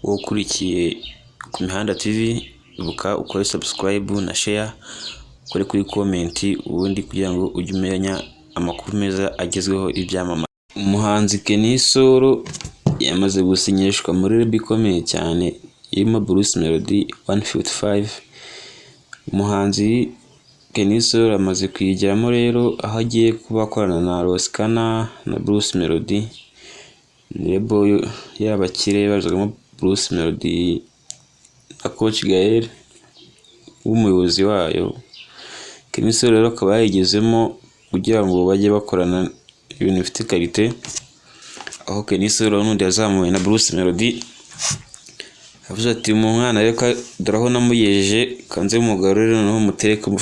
wowe ukurikiye ku Mihanda TV, ibuka ukore subscribe na share, ukore kuri comment ubundi kugira ngo ujye umenya amakuru meza agezweho ibyamamare. Umuhanzi Kenny Solo yamaze gusinyishwa muri label ikomeye cyane irimo Bruce Melody 155. Umuhanzi Kenny Solo amaze kwigeramo rero aho agiye kuba akorana na Roskana na Bruce Melody. Label y'abakire bazagamo Bruce Melody na Coach Gael umuyobozi wayo. Kenny Solo rero akaba yayigezemo kugira ngo bajye bakorana ibintu bifite qualité, aho Kenny Solo n'undi yazamuye na Bruce Melody avuze ati mu mwana reka daraho namuyeje kanze mugarure no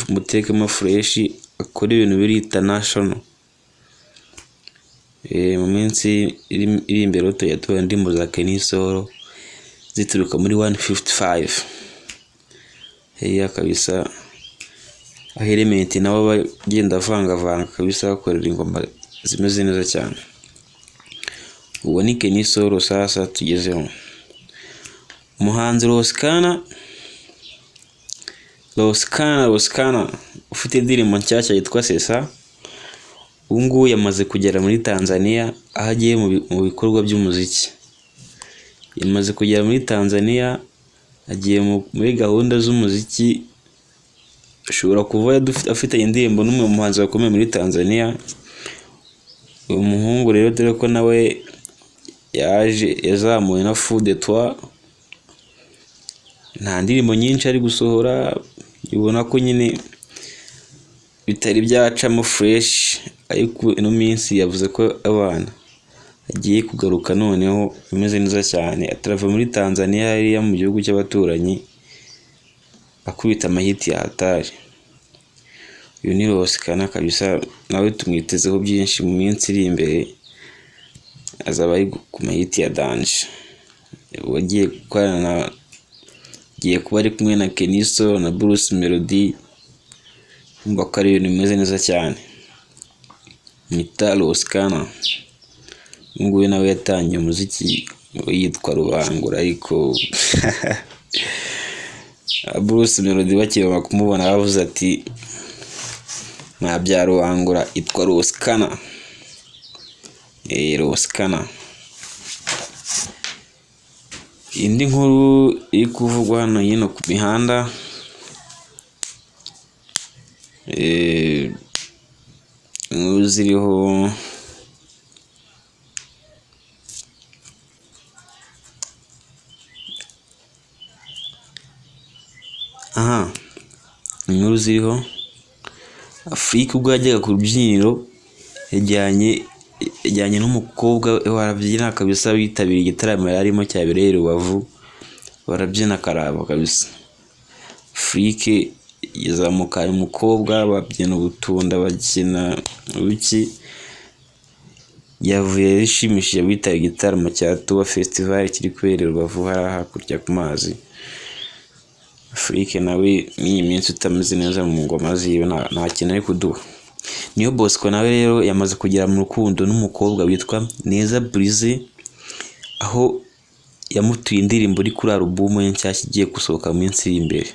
mutekemo fresh akora ibintu biri international. Mu minsi iri imbere tuyatuye ndimo za Kenny Solo zituruka muri 155. Kabisa aho element nabo bagenda vanga kabisa bakorera ingoma zimeze neza cyane. Uwo ni Kenny Solo sasa tugezeho. Umuhanzi Roskana ufite indirimbo nshyashya yitwa Sesa, ubungubu yamaze kugera muri Tanzania aho agiye mu bikorwa by'umuziki. Yamaze kugera muri Tanzania, agiye muri gahunda z'umuziki. Ashobora kuva afite indirimbo n'umwe mu muhanzi bakomeye muri Tanzania. Uyu muhungu rero dore ko nawe yazamuye na Fou de Toi, nta ndirimbo nyinshi ari gusohora, ubona ko nyine bitari byacamo fresh, ariko ino minsi yavuze ko abana agiye kugaruka noneho bimeze neza cyane, atarava muri Tanzania hariya mu gihugu cy'abaturanyi akubita amahiti ya hatari. Uyu ni Roskana kabisa, nawe tumwitezeho byinshi mu minsi iri imbere, azaba ari ku mahiti ya danje. Wagiye gukorana giye kuba ari kumwe na Kenny Solo na Bruce Melody, umva ko ari ibintu bimeze neza cyane. Nita Roskana nguyu nawe yatangiye umuziki yitwa Rubangura, ariko Bruce Melody bakibama kumubona bavuze ati nta bya Rubangura, itwa Roskana. Roskana. Indi nkuru iri kuvugwa hano yino ku mihanda, inkuru ziriho inkuru ziriho Afrique ubwo yajyaga ku rubyiniro yajyanye n'umukobwa warabyina kabisa, bitabiriye igitaramo yarimo cyabereye Rubavu, barabyina karabo kabisa. Afrique yazamukanye umukobwa babyina ubutunda bakina ubuki, yavuye yishimishije bitabiriye igitaramo cya Tuba Festival kiri kubera Rubavu hakurya ku mazi. Afrique nawe ni iminsi utameze neza mu ngoma ziwe, nta kintu ari kuduha. Niyo Bosco nawe rero yamaze kugera mu rukundo n'umukobwa witwa Neza Brize, aho yamutuye indirimbo iri kuri album ye nshyashya igiye gusohoka mu minsi iri imbere.